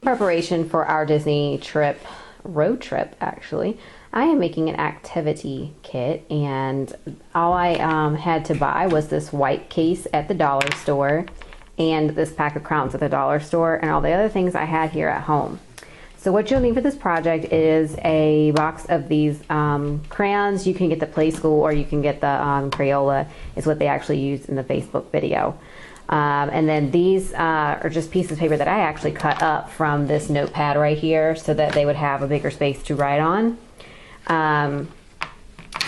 Preparation for our Disney trip, road trip actually, I am making an activity kit, and all I had to buy was this white case at the dollar store and this pack of crowns at the dollar store and all the other things I had here at home. So what you'll need for this project is a box of these crayons. You can get the Play School or you can get the Crayola, is what they actually used in the Facebook video. And then these are just pieces of paper that I actually cut up from this notepad right here so that they would have a bigger space to write on.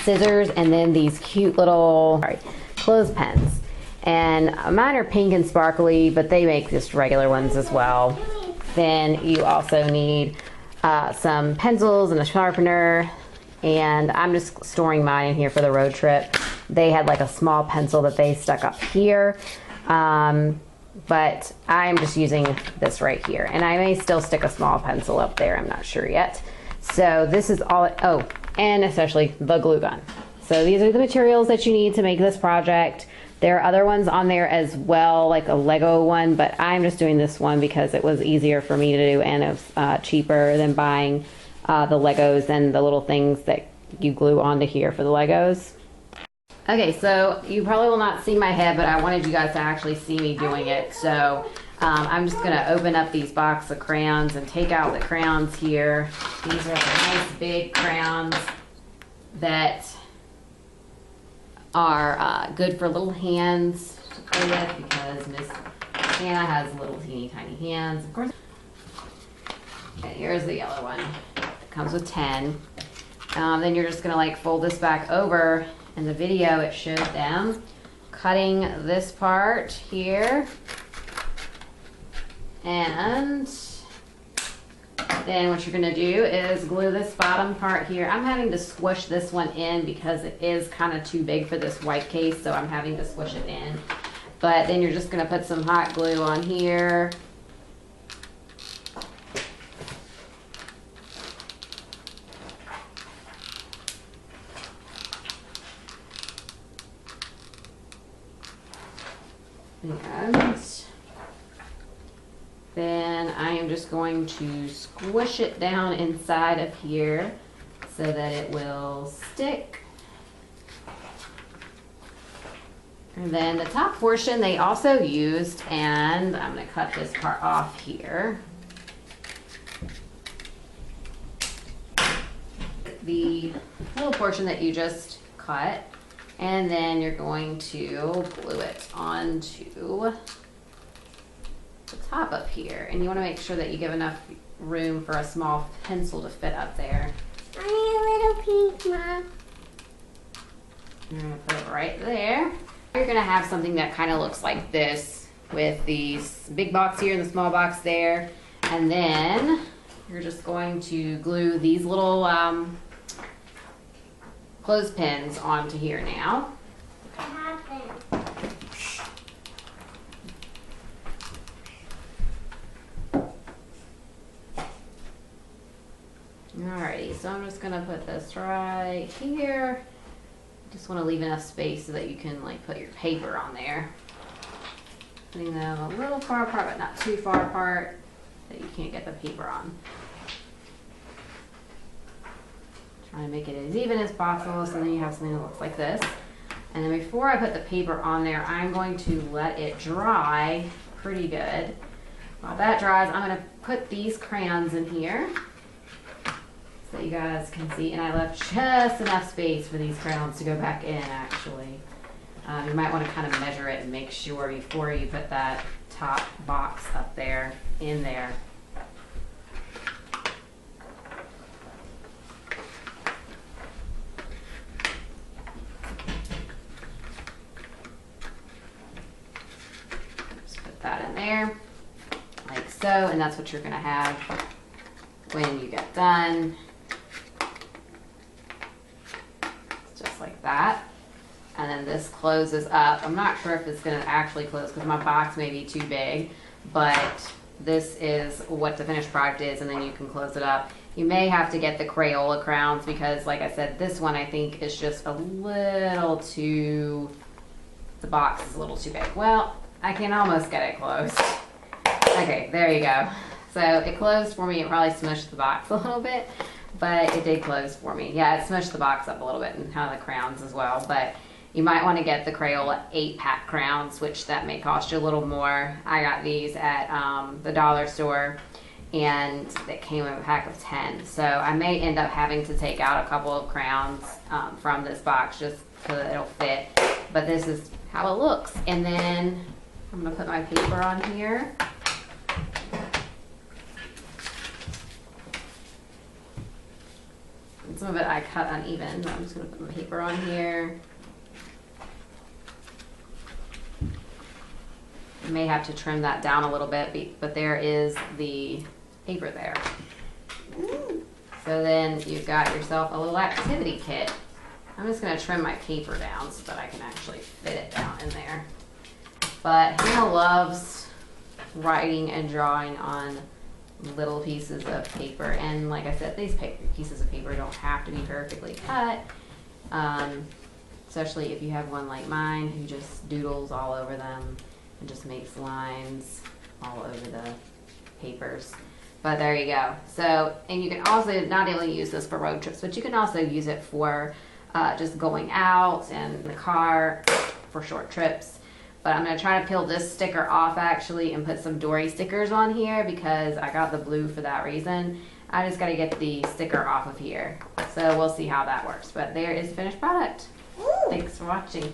Scissors, and then these cute little clothespins. And mine are pink and sparkly, but they make just regular ones as well. Then you also need some pencils and a sharpener, and I'm just storing mine in here for the road trip. They had like a small pencil that they stuck up here. But I'm just using this right here, and I may still stick a small pencil up there, I'm not sure yet. So this is all, oh, and especially the glue gun. So these are the materials that you need to make this project. There are other ones on there as well, like a Lego one, but I'm just doing this one because it was easier for me to do, and it was cheaper than buying the Legos and the little things that you glue onto here for the Legos. Okay, so you probably will not see my head, but I wanted you guys to actually see me doing it. So I'm just gonna open up these box of crayons and take out the crayons here. These are the nice big crayons that are good for little hands to play with, because Miss Hannah has little teeny tiny hands, of course. Okay, here's the yellow one. It comes with 10. Then you're just gonna like fold this back over. In the video, it showed them cutting this part here, and then what you're gonna do is glue this bottom part here. I'm having to squish this one in because it is kind of too big for this white case, so I'm having to squish it in. But then you're just gonna put some hot glue on here. And then I am just going to squish it down inside of here so that it will stick. And then the top portion they also used, and I'm going to cut this part off here. The little portion that you just cut. And then you're going to glue it onto the top up here. And you want to make sure that you give enough room for a small pencil to fit up there. I need a little piece, Mom. You're going to put it right there. You're going to have something that kind of looks like this with these big box here and the small box there. And then you're just going to glue these little clothespins onto here now. What happened? Alrighty, so I'm just gonna put this right here. Just want to leave enough space so that you can like put your paper on there. Putting them a little far apart, but not too far apart that you can't get the paper on. Trying to make it as even as possible, so then you have something that looks like this. And then before I put the paper on there, I'm going to let it dry pretty good. While that dries, I'm going to put these crayons in here so that you guys can see. And I left just enough space for these crayons to go back in, actually. You might want to kind of measure it and make sure before you put that top box up there in there. That in there like so, and that's what you're going to have when you get done, just like that. And then this closes up. I'm not sure if it's going to actually close because my box may be too big, but this is what the finished product is, and then you can close it up. You may have to get the Crayola crowns because, like I said, this one I think is just a little too, the box is a little too big. Well, I can almost get it closed. Okay, there you go. So it closed for me. It probably smushed the box a little bit, but it did close for me. Yeah, it smushed the box up a little bit and kind of the crowns as well. But you might want to get the Crayola 8-pack crowns, which that may cost you a little more. I got these at the dollar store, and it came in a pack of 10. So I may end up having to take out a couple of crowns from this box just so that it'll fit. But this is how it looks. And then I'm gonna put my paper on here. And some of it I cut uneven, but I'm just gonna put my paper on here. I may have to trim that down a little bit, but there is the paper there. So then you've got yourself a little activity kit. I'm just gonna trim my paper down so that I can actually fit it down in there. But Hannah loves writing and drawing on little pieces of paper. And like I said, these pieces of paper don't have to be perfectly cut. Especially if you have one like mine who just doodles all over them and just makes lines all over the papers. But there you go. So, and you can also not only use this for road trips, but you can also use it for just going out and in the car for short trips. But I'm gonna try to peel this sticker off actually and put some Dory stickers on here because I got the blue for that reason. I just gotta get the sticker off of here. So we'll see how that works. But there is the finished product. Thanks for watching.